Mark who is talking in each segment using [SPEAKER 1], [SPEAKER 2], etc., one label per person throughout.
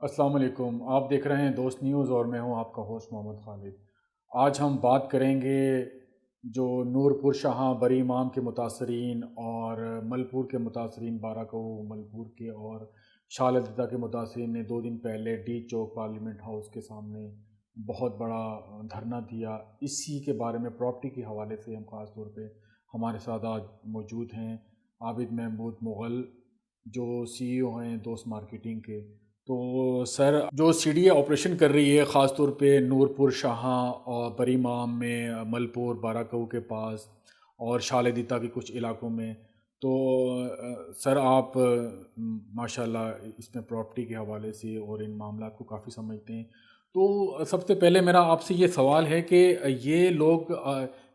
[SPEAKER 1] السلام علیکم، آپ دیکھ رہے ہیں دوست نیوز اور میں ہوں آپ کا ہوسٹ محمد خالد۔ آج ہم بات کریں گے جو نور پور شاہاں بری امام کے متاثرین اور ملپور کے متاثرین، بارہ ملپور کے اور شال عدیدہ کے متاثرین نے 2 دن پہلے ڈی چوک پارلیمنٹ ہاؤس کے سامنے بہت بڑا دھرنا دیا۔ اسی کے بارے میں پراپرٹی کے حوالے سے ہم خاص طور پہ ہمارے ساتھ آج موجود ہیں عابد محمود مغل، جو CEO ہیں دوست مارکیٹنگ کے۔ تو سر، جو CDA آپریشن کر رہی ہے خاص طور پہ نور پور شاہاں اور بری امام میں، ملپور بارہ کے پاس اور شال دیتا کے کچھ علاقوں میں، تو سر آپ ماشاءاللہ اس میں پراپرٹی کے حوالے سے اور ان معاملات کو کافی سمجھتے ہیں۔ تو سب سے پہلے میرا آپ سے یہ سوال ہے کہ یہ لوگ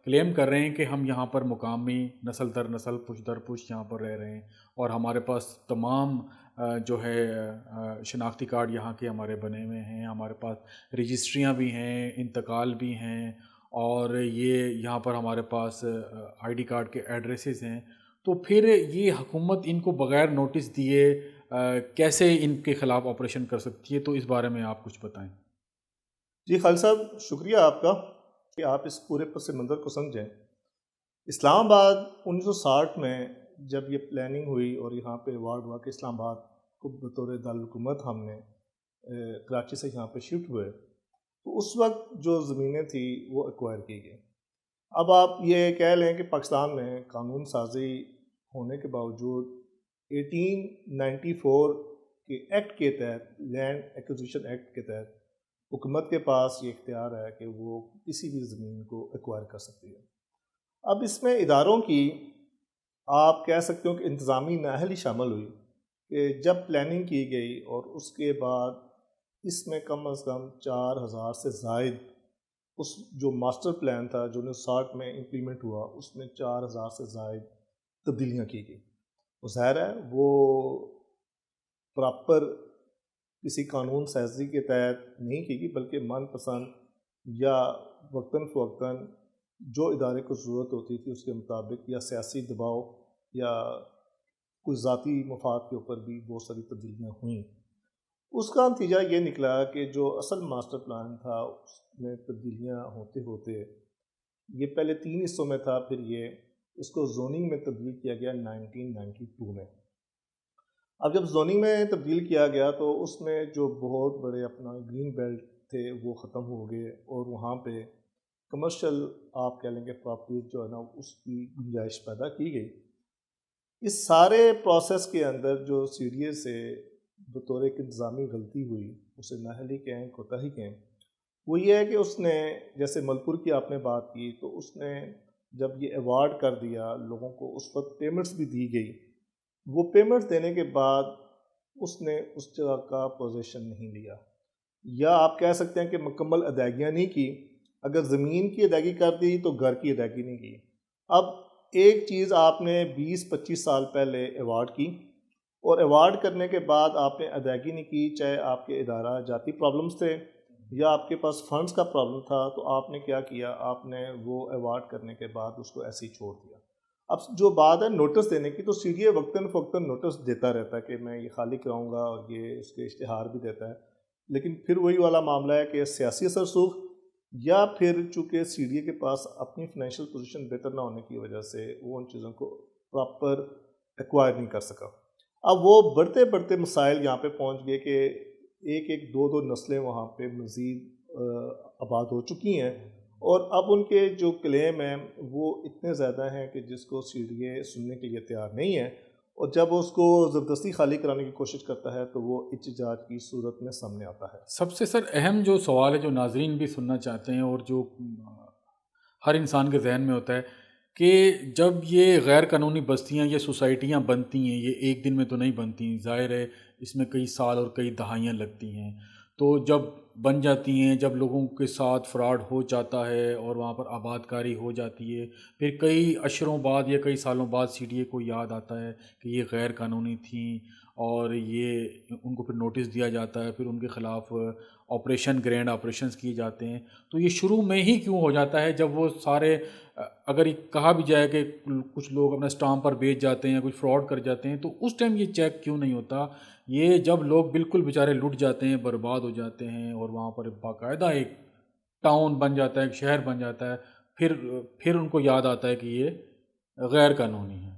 [SPEAKER 1] کلیم کر رہے ہیں کہ ہم یہاں پر مقامی نسل در نسل پشت در پشت یہاں پر رہ رہے ہیں، اور ہمارے پاس تمام جو ہے شناختی کارڈ یہاں کے ہمارے بنے ہوئے ہیں، ہمارے پاس رجسٹریاں بھی ہیں، انتقال بھی ہیں، اور یہ یہاں پر ہمارے پاس ID کارڈ کے ایڈریسز ہیں۔ تو پھر یہ حکومت ان کو بغیر نوٹس دیے کیسے ان کے خلاف آپریشن کر سکتی ہے؟ تو اس بارے میں آپ کچھ بتائیں۔
[SPEAKER 2] جی خالد صاحب، شکریہ آپ کا کہ آپ اس پورے پس منظر کو سمجھیں۔ اسلام آباد 1960 میں جب یہ پلاننگ ہوئی اور یہاں پہ ایوارڈ ہوا کہ اسلام آباد کو بطور دارالحکومت ہم نے کراچی سے یہاں پہ شفٹ ہوئے، تو اس وقت جو زمینیں تھیں وہ ایکوائر کی گئی۔ اب آپ یہ کہہ لیں کہ پاکستان میں قانون سازی ہونے کے باوجود 1894 کے ایکٹ کے تحت، لینڈ ایکوزیشن ایکٹ کے تحت، حکومت کے پاس یہ اختیار ہے کہ وہ کسی بھی زمین کو ایکوائر کر سکتی ہے۔ اب اس میں اداروں کی آپ کہہ سکتے ہو کہ انتظامی نااہلی شامل ہوئی کہ جب پلاننگ کی گئی اور اس کے بعد اس میں کم از کم 4000 سے زائد اس جو ماسٹر پلان تھا جو 1960 میں امپلیمنٹ ہوا، اس میں 4000 سے زائد تبدیلیاں کی گئی۔ وہ ظاہر ہے وہ پراپر کسی قانون سازی کے تحت نہیں کی گئی، بلکہ من پسند یا وقتاً فوقتاً جو ادارے کو ضرورت ہوتی تھی اس کے مطابق، یا سیاسی دباؤ یا کوئی ذاتی مفاد کے اوپر بھی بہت ساری تبدیلیاں ہوئیں۔ اس کا نتیجہ یہ نکلا کہ جو اصل ماسٹر پلان تھا اس میں تبدیلیاں ہوتے ہوتے یہ پہلے 3 حصوں میں تھا، پھر یہ اس کو زوننگ میں تبدیل کیا گیا 1992 میں۔ اب جب زوننگ میں تبدیل کیا گیا تو اس میں جو بہت بڑے اپنا گرین بیلٹ تھے وہ ختم ہو گئے، اور وہاں پہ کمرشل آپ کہہ لیں گے پراپرٹیز جو ہے نا اس کی گنجائش پیدا کی گئی۔ اس سارے پروسیس کے اندر جو CDA سے بطور ایک انتظامی غلطی ہوئی، اسے نااہلی کہیں کوتاہی کہیں، وہ یہ ہے کہ اس نے جیسے ملپور کی آپ نے بات کی، تو اس نے جب یہ ایوارڈ کر دیا لوگوں کو، اس وقت پیمنٹس بھی دی گئی۔ وہ پیمنٹس دینے کے بعد اس نے اس جگہ کا پوزیشن نہیں لیا، یا آپ کہہ سکتے ہیں کہ مکمل ادائیگیاں نہیں کی۔ اگر زمین کی ادائیگی کر دی تو گھر کی ادائیگی نہیں کی۔ اب ایک چیز آپ نے 20-25 سال پہلے ایوارڈ کی، اور ایوارڈ کرنے کے بعد آپ نے ادائیگی نہیں کی، چاہے آپ کے ادارہ جاتی پرابلمس تھے یا آپ کے پاس فنڈز کا پرابلم تھا، تو آپ نے کیا کیا؟ آپ نے وہ ایوارڈ کرنے کے بعد اس کو ایسے ہی چھوڑ دیا۔ اب جو بات ہے نوٹس دینے کی، تو CDA وقتاً فوقتاً نوٹس دیتا رہتا ہے کہ میں یہ خالی کراؤں گا، اور یہ اس کے اشتہار بھی دیتا ہے، لیکن پھر وہی والا معاملہ ہے کہ سیاسی اثر سوخ، یا پھر چونکہ CDA کے پاس اپنی فائنینشیل پوزیشن بہتر نہ ہونے کی وجہ سے وہ ان چیزوں کو پراپر ایکوائر نہیں کر سکا۔ اب وہ بڑھتے بڑھتے مسائل یہاں پہ پہنچ گئے کہ ایک ایک دو دو نسلیں وہاں پہ مزید آباد ہو چکی ہیں، اور اب ان کے جو کلیم ہیں وہ اتنے زیادہ ہیں کہ جس کو CDA سننے کے لیے تیار نہیں ہے، اور جب اس کو زبردستی خالی کرانے کی کوشش کرتا ہے تو وہ احتجاج کی صورت میں سامنے آتا ہے۔
[SPEAKER 1] سب سے سر اہم جو سوال ہے جو ناظرین بھی سننا چاہتے ہیں اور جو ہر انسان کے ذہن میں ہوتا ہے کہ جب یہ غیر قانونی بستیاں یا سوسائٹیاں بنتی ہیں، یہ ایک دن میں تو نہیں بنتی، ظاہر ہے اس میں کئی سال اور کئی دہائیاں لگتی ہیں۔ تو جب بن جاتی ہیں، جب لوگوں کے ساتھ فراڈ ہو جاتا ہے اور وہاں پر آباد کاری ہو جاتی ہے، پھر کئی اشروں بعد یا کئی سالوں بعد CDA کو یاد آتا ہے کہ یہ غیر قانونی تھیں اور یہ ان کو پھر نوٹس دیا جاتا ہے، پھر ان کے خلاف آپریشن گرینڈ آپریشنز کیے جاتے ہیں. تو یہ شروع میں ہی کیوں ہو جاتا ہے جب وہ سارے اگر یہ کہا بھی جائے کہ کچھ لوگ اپنا اسٹامپ پر بیچ جاتے ہیں، کچھ فراڈ کر جاتے ہیں، تو اس ٹائم یہ چیک کیوں نہیں ہوتا؟ یہ جب لوگ بالکل بیچارے لٹ جاتے ہیں، برباد ہو جاتے ہیں، اور وہاں پر باقاعدہ ایک ٹاؤن بن جاتا ہے، ایک شہر بن جاتا ہے، پھر ان کو یاد آتا ہے کہ یہ غیر قانونی ہے.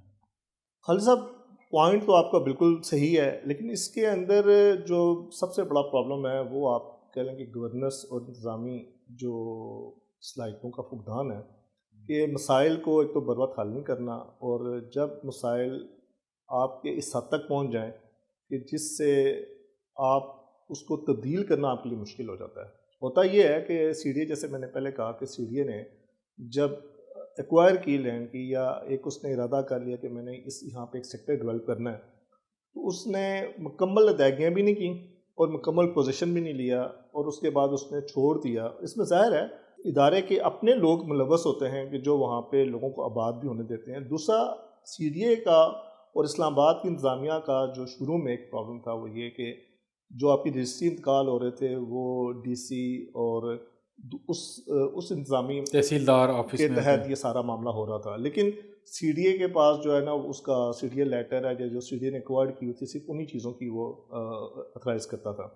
[SPEAKER 2] خالد صاحب، پوائنٹ تو آپ کا بالکل صحیح ہے، لیکن اس کے اندر جو سب سے بڑا پرابلم ہے وہ آپ کہہ لیں کہ گورننس اور انتظامی جو صلاحیتوں کا فقدان ہے، کہ مسائل کو ایک تو بر وقت حل نہیں کرنا، اور جب مسائل آپ کے اس حد تک پہنچ جائیں کہ جس سے آپ اس کو تبدیل کرنا آپ کے لیے مشکل ہو جاتا ہے. ہوتا یہ ہے کہ سی ڈی اے، جیسے میں نے پہلے کہا کہ سی ڈی اے نے جب ایکوائر کی لینڈ کی، یا ایک اس نے ارادہ کر لیا کہ میں نے یہاں پہ ایک سیکٹر ڈیولپ کرنا ہے، تو اس نے مکمل ادائیگیاں بھی نہیں کیں اور مکمل پوزیشن بھی نہیں لیا، اور اس کے بعد اس نے چھوڑ دیا. اس میں ظاہر ہے ادارے کے اپنے لوگ ملوث ہوتے ہیں کہ جو وہاں پہ لوگوں کو آباد بھی ہونے دیتے ہیں. دوسرا، سی ڈی اے کا اور اسلام آباد کی انتظامیہ کا جو شروع میں ایک پرابلم تھا وہ یہ کہ جو آپ کی رجسٹری انتقال ہو رہے تھے وہ ڈی سی اور اس انتظامی
[SPEAKER 1] تحصیلدار آفس
[SPEAKER 2] کے
[SPEAKER 1] میں
[SPEAKER 2] تحت یہ سارا معاملہ ہو رہا تھا. لیکن سی ڈی اے کے پاس جو ہے نا اس کا سی ڈی اے لیٹر ہے، جو سی ڈی اے نے ایکوائرڈ کی ہوئی تھی، صرف انہی چیزوں کی وہ اتھرائز کرتا تھا.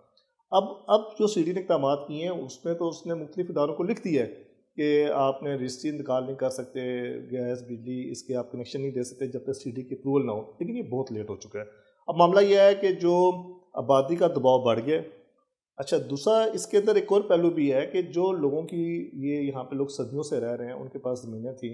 [SPEAKER 2] اب جو سی ڈی نے اقدامات کیے ہیں اس میں تو اس نے مختلف اداروں کو لکھ دیا ہے کہ آپ نے رجسٹری انتقال نہیں کر سکتے، گیس بجلی اس کے آپ کنیکشن نہیں دے سکتے جب تک سی ڈی کی اپروول نہ ہو. لیکن یہ بہت لیٹ ہو چکا ہے. اب معاملہ یہ ہے کہ جو آبادی کا دباؤ بڑھ گیا. اچھا، دوسرا اس کے اندر ایک اور پہلو بھی ہے کہ جو لوگوں کی یہ یہاں پہ لوگ صدیوں سے رہ رہے ہیں، ان کے پاس زمینیں تھیں،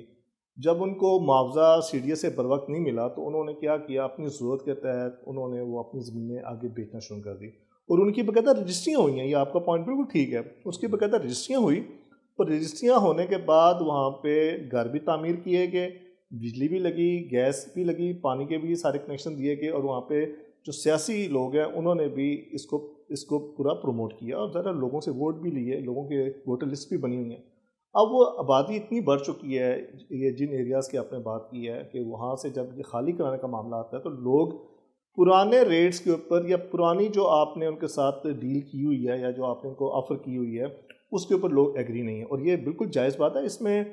[SPEAKER 2] جب ان کو معاوضہ سی ڈی اے سے بر وقت نہیں ملا تو انہوں نے کیا کیا، اپنی ضرورت کے تحت انہوں نے وہ اپنی زمینیں آگے بیچنا شروع کر دی، اور ان کی باقاعدہ رجسٹریاں ہوئی ہیں. یہ آپ کا پوائنٹ بالکل ٹھیک ہے، اس کی باقاعدہ رجسٹریاں ہوئی، اور رجسٹریاں ہونے کے بعد وہاں پہ گھر بھی تعمیر کیے گئے، بجلی بھی لگی، گیس بھی لگی، پانی کے بھی سارے کنیکشن دیے گئے، اور وہاں پہ جو سیاسی لوگ ہیں انہوں نے بھی اس کو پورا پروموٹ کیا، اور ذرا لوگوں سے ووٹ بھی لیے، لوگوں کے ووٹر لسٹ بھی بنی ہوئی ہیں. اب وہ آبادی اتنی بڑھ چکی ہے، یہ جن ایریاز کی آپ نے بات کی ہے، کہ وہاں سے جب یہ خالی کرانے کا معاملہ آتا ہے تو لوگ پرانے ریٹس کے اوپر، یا پرانی جو آپ نے ان کے ساتھ ڈیل کی ہوئی ہے، یا جو آپ نے ان کو آفر کی ہوئی ہے، اس کے اوپر لوگ ایگری نہیں ہیں. اور یہ بالکل جائز بات ہے. اس میں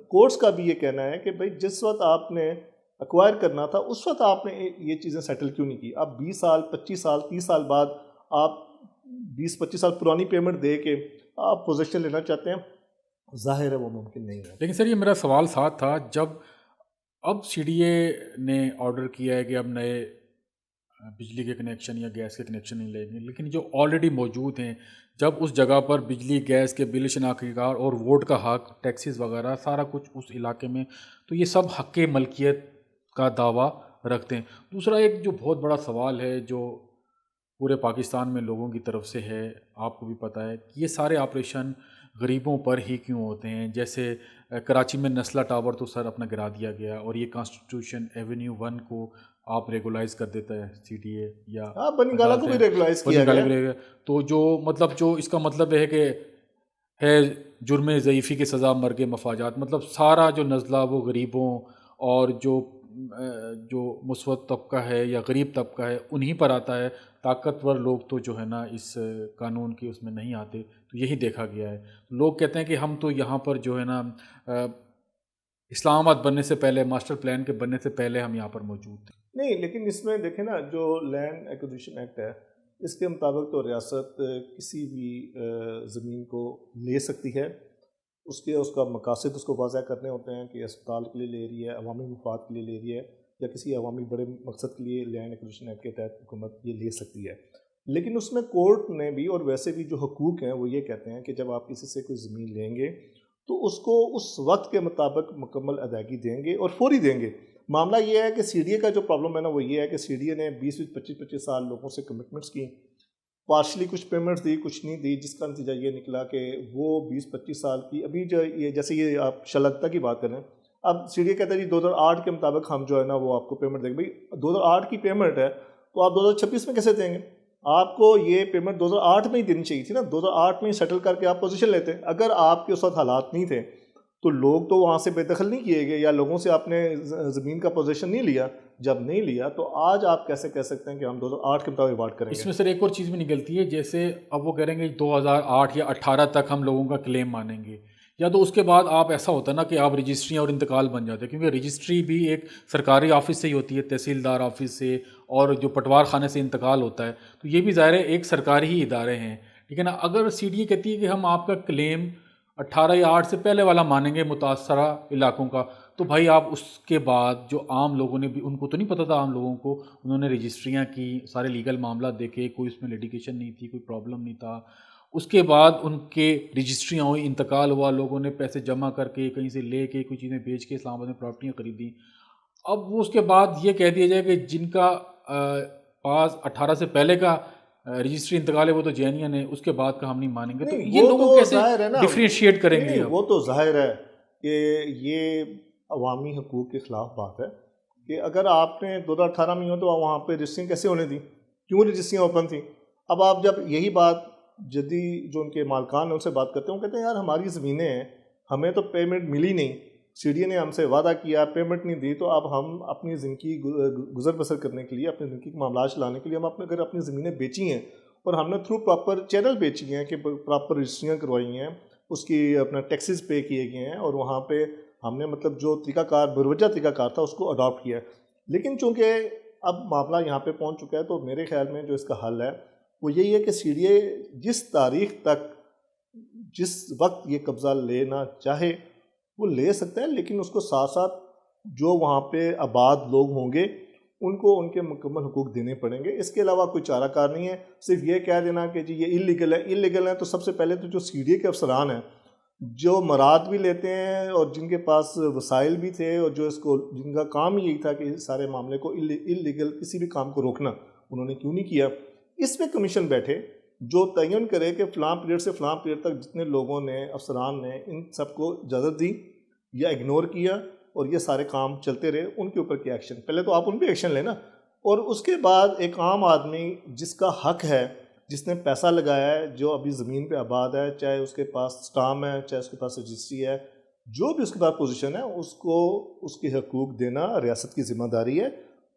[SPEAKER 2] کورٹس کا بھی یہ کہنا ہے کہ بھائی جس وقت آپ نے ایکوائر کرنا تھا اس وقت آپ نے یہ چیزیں سیٹل کیوں نہیں کی. اب 20 سال 25 سال 30 سال بعد آپ 20-25 سال پرانی پیمنٹ دے کے آپ پوزیشن لینا چاہتے ہیں، ظاہر ہے وہ ممکن نہیں ہے.
[SPEAKER 1] لیکن سر یہ میرا سوال ساتھ تھا، جب اب سی ڈی اے نے آرڈر کیا ہے کہ اب نئے بجلی کے کنیکشن یا گیس کے کنیکشن نہیں لیں گے، لیکن جو آلریڈی موجود ہیں، جب اس جگہ پر بجلی گیس کے بل شناختی کارڈ اور ووٹ کا حق، ٹیکسز وغیرہ سارا کچھ اس علاقے میں، تو یہ سب حق ملکیت کا دعویٰ رکھتے ہیں. دوسرا ایک جو بہت بڑا سوال ہے جو پورے پاکستان میں لوگوں کی طرف سے ہے، آپ کو بھی پتہ ہے کہ یہ سارے آپریشن غریبوں پر ہی کیوں ہوتے ہیں. جیسے کراچی میں نسلہ ٹاور تو سر اپنا گرا دیا گیا، اور یہ کانسٹیٹیوشن ایونیو 1 کو آپ ریگولائز کر دیتا ہے سی ڈی اے، یا
[SPEAKER 2] بنی گالہ کو بھی ریگولائز کیا گیا.
[SPEAKER 1] تو جو اس کا مطلب ہے کہ ہے جرم ضعیفی کی سزا مرگ مفاجات، مطلب سارا جو نزلہ وہ غریبوں اور جو مسود طبقہ ہے یا غریب طبقہ ہے انہی پر آتا ہے. طاقتور لوگ تو جو ہے نا اس قانون کے اس میں نہیں آتے. تو یہی دیکھا گیا ہے. لوگ کہتے ہیں کہ ہم تو یہاں پر جو ہے نا اسلام آباد بننے سے پہلے، ماسٹر پلان کے بننے سے پہلے ہم یہاں پر موجود تھے.
[SPEAKER 2] نہیں، لیکن اس میں دیکھیں نا، جو لینڈ ایکوزیشن ایکٹ ہے اس کے مطابق تو ریاست کسی بھی زمین کو لے سکتی ہے. اس کا مقاصد اس کو واضح کرنے ہوتے ہیں کہ اسپتال کے لیے لے رہی ہے، عوامی مفاد کے لیے لے رہی ہے، یا کسی عوامی بڑے مقصد کے لیے لینڈ ایکوزیشن ایکٹ کے تحت حکومت یہ لے سکتی ہے. لیکن اس میں کورٹ نے بھی اور ویسے بھی جو حقوق ہیں وہ یہ کہتے ہیں کہ جب آپ کسی سے کوئی زمین لیں گے تو اس کو اس وقت کے مطابق مکمل ادائیگی دیں گے اور فوری دیں گے. معاملہ یہ ہے کہ سی ڈی اے کا جو پرابلم ہے نا وہ یہ ہے کہ سی ڈی اے نے 20-25 سال لوگوں سے کمٹمنٹس کی، پارشلی کچھ پیمنٹس دی، کچھ نہیں دی، جس کا نتیجہ یہ نکلا کہ وہ 20-25 سال کی ابھی جو یہ جیسے یہ آپ شلگتا کی بات کریں، اب سی ڈی اے کہتا ہے جی 2008 کے مطابق ہم جو ہے نا وہ آپ کو پیمنٹ دیں گے. بھائی 2008 کی پیمنٹ ہے تو آپ 2026 میں کیسے دیں گے؟ آپ کو یہ پیمنٹ 2008 میں ہی دینی چاہیے تھی نا. 2008 میں ہی سیٹل کر کے آپ پوزیشن لیتے. اگر آپ کے اس وقت حالات نہیں تھے تو لوگ تو وہاں سے بے دخل نہیں کیے گئے، یا لوگوں سے آپ نے زمین کا پوزیشن نہیں لیا. جب نہیں لیا تو آج آپ کیسے کہہ سکتے ہیں کہ ہم 2008 کے مطابق بات کریں
[SPEAKER 1] اس
[SPEAKER 2] گے؟
[SPEAKER 1] میں سر ایک اور چیز بھی نکلتی ہے، جیسے اب وہ کہہ رہے ہیں کہ 2008 یا 18 تک ہم لوگوں کا کلیم مانیں گے، یا تو اس کے بعد آپ ایسا ہوتا ہے نا کہ آپ رجسٹری اور انتقال بن جاتے ہیں، کیونکہ رجسٹری بھی ایک سرکاری آفس سے ہی ہوتی ہے، تحصیلدار آفس سے، اور جو پٹوار خانے سے انتقال ہوتا ہے، تو یہ بھی ظاہر ہے ایک سرکاری ہی ادارے ہیں، ٹھیک ہے نا. اگر سی ڈی اے کہتی ہے کہ ہم آپ کا کلیم 18 یا 8 سے پہلے والا مانیں گے متاثرہ علاقوں کا، تو بھائی آپ اس کے بعد جو عام لوگوں نے بھی، ان کو تو نہیں پتہ تھا، عام لوگوں کو انہوں نے رجسٹریاں کی، سارے لیگل معاملات دیکھے، کوئی اس میں لیڈیکیشن نہیں تھی، کوئی پرابلم نہیں تھا. اس کے بعد ان کے رجسٹریاں ہوئی، انتقال ہوا، لوگوں نے پیسے جمع کر کے کہیں سے لے کے کوئی چیزیں بیچ کے اسلام آباد میں پراپرٹیاں خریدیں. اب وہ اس کے بعد یہ کہہ دیا جائے کہ جن کا پاس 18 سے پہلے کا رجسٹری انتقال ہے وہ تو جینین ہے، اس کے بعد کا ہم نہیں مانیں گے. تو
[SPEAKER 2] نہیں
[SPEAKER 1] یہ
[SPEAKER 2] وہ
[SPEAKER 1] لوگوں
[SPEAKER 2] تو
[SPEAKER 1] کیسے
[SPEAKER 2] ظاہر ہے نا،
[SPEAKER 1] ڈفرینشیٹ کریں
[SPEAKER 2] نہیں
[SPEAKER 1] گے
[SPEAKER 2] نہیں
[SPEAKER 1] اب؟
[SPEAKER 2] وہ تو ظاہر ہے کہ یہ عوامی حقوق کے خلاف بات ہے کہ اگر آپ نے 2018 میں ہو تو وہاں پہ رجسٹریاں کیسے ہونے تھیں؟ کیوں رجسٹریاں اوپن تھیں؟ اب آپ جب یہی بات جدی جو ان کے مالکان ہیں ان سے بات کرتے ہیں، وہ کہتے ہیں یار ہماری زمینیں ہیں، ہمیں تو پیمنٹ ملی نہیں، سی ڈی اے نے ہم سے وعدہ کیا، پیمنٹ نہیں دی، تو اب ہم اپنی زندگی گزر بسر کرنے کے لیے، اپنی زندگی کے معاملات چلانے کے لیے ہم اگر اپنی زمینیں بیچی ہیں اور ہم نے تھرو پراپر چینل بیچی ہیں کہ پراپر رجسٹریاں کروائی ہیں، اس کی اپنا ٹیکسز پے کیے گئے ہیں، اور وہاں پہ ہم نے مطلب جو طریقہ کار بروجہ طریقہ کار تھا اس کو اڈاپٹ کیا ہے. لیکن چونکہ اب معاملہ یہاں پہ پہنچ چکا ہے، تو میرے خیال میں جو اس کا حل ہے وہ یہی ہے کہ سی ڈی اے جس تاریخ تک، جس وقت یہ قبضہ لینا چاہے وہ لے سکتا ہے، لیکن اس کو ساتھ ساتھ جو وہاں پہ آباد لوگ ہوں گے ان کو ان کے مکمل حقوق دینے پڑیں گے. اس کے علاوہ کوئی چارہ کار نہیں ہے. صرف یہ کہہ دینا کہ جی یہ اللیگل ہے، اللیگل ہے، تو سب سے پہلے تو جو سی ڈی اے کے افسران ہیں جو مراد بھی لیتے ہیں اور جن کے پاس وسائل بھی تھے اور جو اس کو جن کا کام یہی تھا کہ سارے معاملے کو اللیگل کسی بھی کام کو روکنا، انہوں نے کیوں نہیں کیا؟ اس پہ کمیشن بیٹھے جو تعین کرے کہ فلاں پیریڈ سے فلاں پیریڈ تک جتنے لوگوں نے، افسران نے ان سب کو اجازت دی یا اگنور کیا اور یہ سارے کام چلتے رہے، ان کے اوپر کیا ایکشن؟ پہلے تو آپ ان پہ ایکشن لینا، اور اس کے بعد ایک عام آدمی جس کا حق ہے، جس نے پیسہ لگایا ہے، جو ابھی زمین پہ آباد ہے، چاہے اس کے پاس سٹام ہے، چاہے اس کے پاس رجسٹری ہے، جو بھی اس کے پاس پوزیشن ہے، اس کو اس کے حقوق دینا ریاست کی ذمہ داری ہے.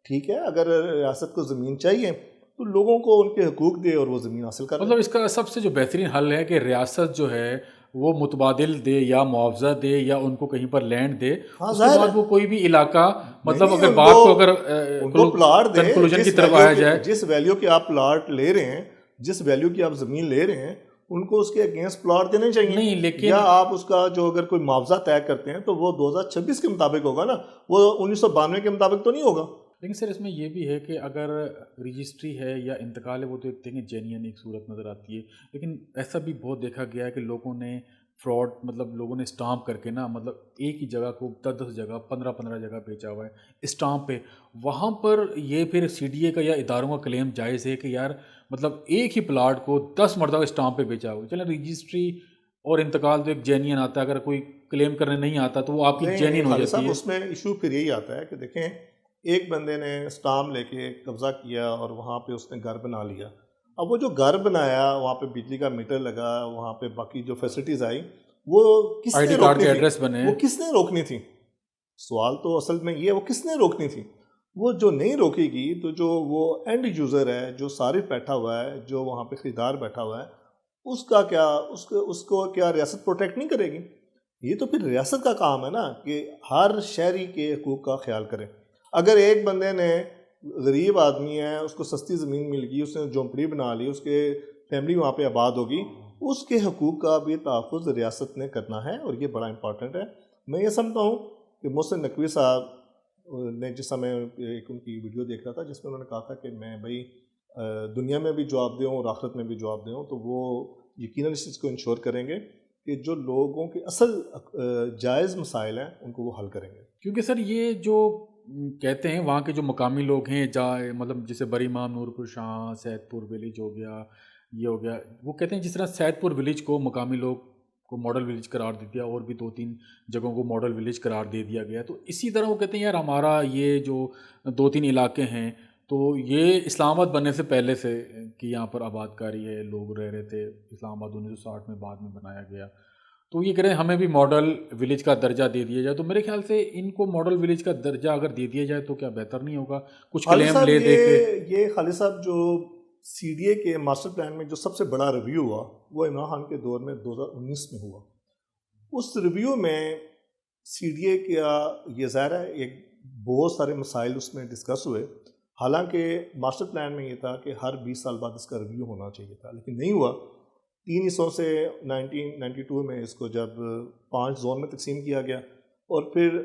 [SPEAKER 2] ٹھیک ہے، اگر ریاست کو زمین چاہیے تو لوگوں کو ان کے حقوق دے اور وہ زمین حاصل کر لیں.
[SPEAKER 1] مطلب اس کا سب سے جو بہترین حل ہے کہ ریاست جو ہے وہ متبادل دے یا معاوضہ دے یا ان کو کہیں پر لینڈ دے،
[SPEAKER 2] ہاں
[SPEAKER 1] اس کے
[SPEAKER 2] ظاہر
[SPEAKER 1] بعد
[SPEAKER 2] ہے،
[SPEAKER 1] وہ کوئی بھی علاقہ، مطلب
[SPEAKER 2] نہیں
[SPEAKER 1] اگر
[SPEAKER 2] ان
[SPEAKER 1] بات کو اگر
[SPEAKER 2] ان کو پلاٹ دے،
[SPEAKER 1] کنکلوژن کی
[SPEAKER 2] جس
[SPEAKER 1] طرف
[SPEAKER 2] ویلیو
[SPEAKER 1] آیا
[SPEAKER 2] کے،
[SPEAKER 1] جائے.
[SPEAKER 2] جس ویلیو کے آپ پلاٹ لے رہے ہیں، جس ویلیو کی آپ زمین لے رہے ہیں، ان کو اس کے اگینسٹ پلاٹ دینے چاہیے.
[SPEAKER 1] نہیں لیکن
[SPEAKER 2] یا آپ اس کا جو اگر کوئی معاوضہ طے کرتے ہیں تو وہ 2026 کے مطابق ہوگا نا، وہ 1992 کے مطابق تو نہیں ہوگا.
[SPEAKER 1] لیکن سر اس میں یہ بھی ہے کہ اگر رجسٹری ہے یا انتقال ہے وہ تو ایک دیکھیں جینین ایک صورت نظر آتی ہے، لیکن ایسا بھی بہت دیکھا گیا ہے کہ لوگوں نے فراڈ، مطلب لوگوں نے اسٹامپ کر کے نا، مطلب ایک ہی جگہ کو 10 جگہ 15 جگہ بیچا ہوا ہے اسٹامپ پہ. وہاں پر یہ پھر سی ڈی اے کا یا اداروں کا کلیم جائز ہے کہ یار مطلب ایک ہی پلاٹ کو 10 مرتبہ اسٹامپ پہ بیچا ہوا ہے. چلیں رجسٹری اور انتقال تو ایک جینین آتا ہے، اگر کوئی کلیم کرنے نہیں آتا تو وہ آپ کی جینین ہو
[SPEAKER 2] خالد
[SPEAKER 1] جاتی
[SPEAKER 2] صاحب
[SPEAKER 1] ہے.
[SPEAKER 2] اس میں ایشو پھر یہی آتا ہے کہ دیکھیں ایک بندے نے اسٹام لے کے قبضہ کیا اور وہاں پہ اس نے گھر بنا لیا. اب وہ جو گھر بنایا، وہاں پہ بجلی کا میٹر لگا، وہاں پہ باقی جو فیسلٹیز آئی، وہ کس
[SPEAKER 1] آئی
[SPEAKER 2] نے
[SPEAKER 1] ڈی کارڈ
[SPEAKER 2] روکنی
[SPEAKER 1] کے
[SPEAKER 2] تھی؟
[SPEAKER 1] ایڈریس بنے.
[SPEAKER 2] وہ کس نے روکنی تھی؟ سوال تو اصل میں یہ ہے، وہ کس نے روکنی تھی؟ وہ جو نہیں روکے گی تو جو وہ اینڈ یوزر ہے، جو صارف بیٹھا ہوا ہے، جو وہاں پہ خریدار بیٹھا ہوا ہے، اس کا کیا، اس کو کیا ریاست پروٹیکٹ نہیں کرے گی؟ یہ تو پھر ریاست کا کام ہے نا کہ ہر شہری کے حقوق کا خیال کرے. اگر ایک بندے نے، غریب آدمی ہے، اس کو سستی زمین مل گئی، اس نے جھونپڑی بنا لی، اس کے فیملی وہاں پہ آباد ہوگی، اس کے حقوق کا بھی تحفظ ریاست نے کرنا ہے، اور یہ بڑا امپورٹنٹ ہے. میں یہ سمجھتا ہوں کہ محسن نقوی صاحب نے، جس میں ایک ان کی ویڈیو دیکھ رہا تھا جس میں انہوں نے کہا تھا کہ میں بھائی دنیا میں بھی جواب دوں اور آخرت میں بھی جواب دوں، تو وہ یقیناً اس چیز کو انشور کریں گے کہ جو لوگوں کے اصل جائز مسائل ہیں ان کو وہ حل کریں گے.
[SPEAKER 1] کیونکہ سر یہ جو کہتے ہیں وہاں کے جو مقامی لوگ ہیں، جائے مطلب جیسے بری امام، نور پور شاہ، سید پور ولیج ہو گیا، یہ ہو گیا، وہ کہتے ہیں جس طرح سید پور ولیج کو مقامی لوگ کو ماڈل ولیج قرار دے دیا، اور بھی 2-3 جگہوں کو ماڈل ولیج قرار دے دیا گیا، تو اسی طرح وہ کہتے ہیں یار ہمارا یہ جو 2-3 علاقے ہیں تو یہ اسلام آباد بننے سے پہلے سے کہ یہاں پر آباد کاری ہے، لوگ رہ رہے تھے. اسلام آباد 1960 میں بعد میں بنایا گیا. تو یہ کریں ہمیں بھی ماڈل ولیج کا درجہ دے دیا جائے. تو میرے خیال سے ان کو ماڈل ولیج کا درجہ اگر دے دیا جائے تو کیا بہتر نہیں ہوگا؟ کچھ
[SPEAKER 2] خالد
[SPEAKER 1] کلیم
[SPEAKER 2] صاحب
[SPEAKER 1] لے دے کے.
[SPEAKER 2] یہ خالد صاحب جو سی ڈی اے کے ماسٹر پلان میں جو سب سے بڑا ریویو ہوا وہ عمران خان کے دور میں 2019 میں ہوا. اس ریویو میں سی ڈی اے کا یہ ظاہر ہے ایک بہت سارے مسائل اس میں ڈسکس ہوئے. حالانکہ ماسٹر پلان میں یہ تھا کہ ہر 20 سال بعد اس کا ریویو ہونا چاہیے تھا، لیکن نہیں ہوا. 3 حصوں سے 1992 میں اس کو جب 5 زون میں تقسیم کیا گیا اور پھر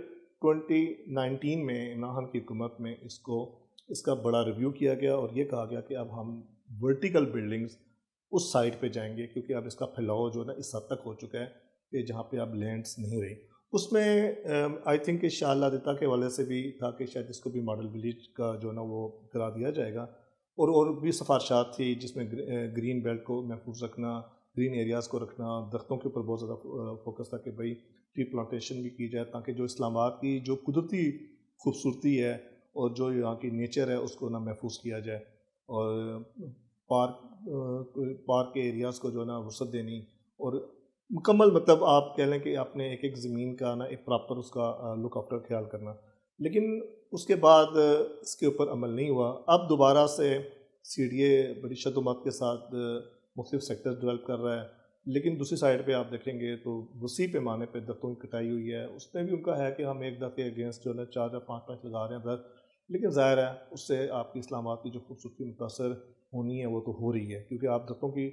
[SPEAKER 2] 2019 میں عمران خان کی حکومت میں اس کا بڑا ریویو کیا گیا اور یہ کہا گیا کہ اب ہم ورٹیکل بلڈنگز اس سائٹ پہ جائیں گے، کیونکہ اب اس کا پھیلاؤ جو ہے نا اس حد تک ہو چکا ہے کہ جہاں پہ اب لینڈس نہیں رہی. اس میں آئی تھنک کہ شاہ اللہ کے والے سے بھی تھا کہ شاید اس کو بھی ماڈل ولیج کا جو ہے نا وہ کرا دیا جائے گا. اور بھی سفارشات تھی جس میں گرین بیلٹ کو محفوظ رکھنا، گرین ایریاز کو رکھنا، درختوں کے اوپر بہت زیادہ فوکس تھا کہ بھائی ٹری پلانٹیشن بھی کی جائے تاکہ جو اسلام آباد کی جو قدرتی خوبصورتی ہے اور جو یہاں کی نیچر ہے اس کو نہ محفوظ کیا جائے، اور پارک کے ایریاز کو جو ہے نا وسعت دینی، اور مکمل مطلب آپ کہہ لیں کہ اپنے ایک زمین کا نا ایک پراپر اس کا لک آفٹر خیال کرنا. لیکن اس کے بعد اس کے اوپر عمل نہیں ہوا. اب دوبارہ سے سی ڈی اے بڑی شد و مت کے ساتھ مختلف سیکٹر ڈیولپ کر رہا ہے، لیکن دوسری سائڈ پہ آپ دیکھیں گے تو وسیع پیمانے پہ درختوں کی کٹائی ہوئی ہے. اس میں بھی ان کا ہے کہ ہم ایک درخت کے اگینسٹ جو ہے 4 یا 5 لگا رہے ہیں درخت، لیکن ظاہر ہے اس سے آپ کی اسلام آباد کی جو خوبصورتی متاثر ہونی ہے وہ تو ہو رہی ہے، کیونکہ آپ درختوں کی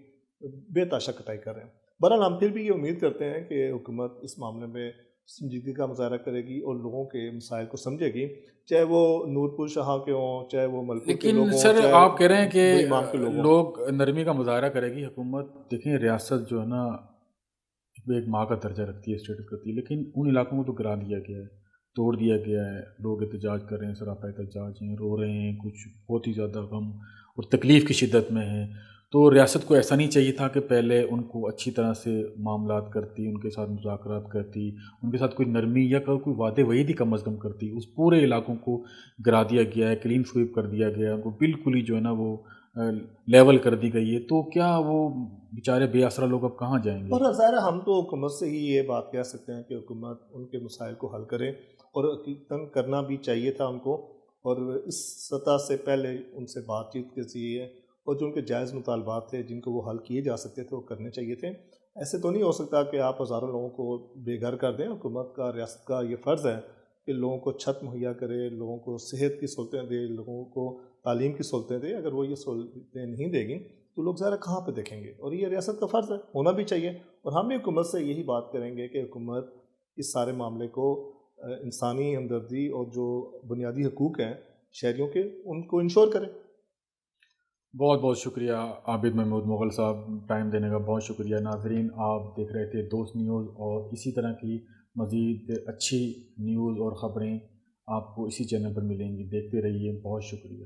[SPEAKER 2] بے تحاشا کٹائی کر رہے ہیں. بہرحال ہم پھر بھی یہ امید کرتے ہیں کہ حکومت اس معاملے میں سنجیدگی کا مظاہرہ کرے گی اور لوگوں کے مسائل کو سمجھے گی، چاہے وہ نور پور شاہاں کے ہوں، چاہے وہ ملپور کے لوگ
[SPEAKER 1] لیکن
[SPEAKER 2] ہوں،
[SPEAKER 1] سر
[SPEAKER 2] چاہے
[SPEAKER 1] آپ کہہ رہے ہیں کہ
[SPEAKER 2] بڑی امام کے لوگ ہوں.
[SPEAKER 1] لوگ نرمی کا مظاہرہ کرے گی حکومت. دیکھیں ریاست جو ہے نا ایک ماں کا درجہ رکھتی ہے، اسٹیٹس کرتی ہے، لیکن ان علاقوں کو تو گرا دیا گیا ہے، توڑ دیا گیا ہے. لوگ احتجاج کر رہے ہیں، سراپا احتجاج ہیں، رو رہے ہیں، کچھ بہت ہی زیادہ غم اور تکلیف کی شدت میں ہیں. تو ریاست کو ایسا نہیں چاہیے تھا کہ پہلے ان کو اچھی طرح سے معاملات کرتی، ان کے ساتھ مذاکرات کرتی، ان کے ساتھ کوئی نرمی یا کوئی وعدے وعید ہی کم از کم کرتی. اس پورے علاقوں کو گرا دیا گیا ہے، کلین سویپ کر دیا گیا ہے، ان کو بالکل ہی جو ہے نا وہ لیول کر دی گئی ہے. تو کیا وہ بیچارے بے آسرا لوگ اب کہاں جائیں گے؟
[SPEAKER 2] اور ظاہر ہے ہم تو حکومت سے ہی یہ بات کہہ سکتے ہیں کہ حکومت ان کے مسائل کو حل کرے، اور حقیقتاً کرنا بھی چاہیے تھا ان کو، اور اس سطح سے پہلے ان سے بات چیت کے ذریعے اور جو ان کے جائز مطالبات تھے جن کو وہ حل کیے جا سکتے تھے وہ کرنے چاہیے تھے. ایسے تو نہیں ہو سکتا کہ آپ ہزاروں لوگوں کو بے گھر کر دیں. حکومت کا، ریاست کا یہ فرض ہے کہ لوگوں کو چھت مہیا کرے، لوگوں کو صحت کی سہولتیں دے، لوگوں کو تعلیم کی سہولتیں دے. اگر وہ یہ سہولتیں نہیں دے گی تو لوگ ظاہر کہاں پہ دیکھیں گے، اور یہ ریاست کا فرض ہے، ہونا بھی چاہیے. اور ہم بھی حکومت سے یہی بات کریں گے کہ حکومت اس سارے معاملے کو انسانی ہمدردی اور جو بنیادی حقوق ہیں شہریوں کے ان کو انشور کرے.
[SPEAKER 1] بہت بہت شکریہ عابد محمود مغل صاحب، ٹائم دینے کا بہت شکریہ. ناظرین، آپ دیکھ رہے تھے دوست نیوز، اور اسی طرح کی مزید اچھی نیوز اور خبریں آپ کو اسی چینل پر ملیں گی. دیکھتے رہیے. بہت شکریہ.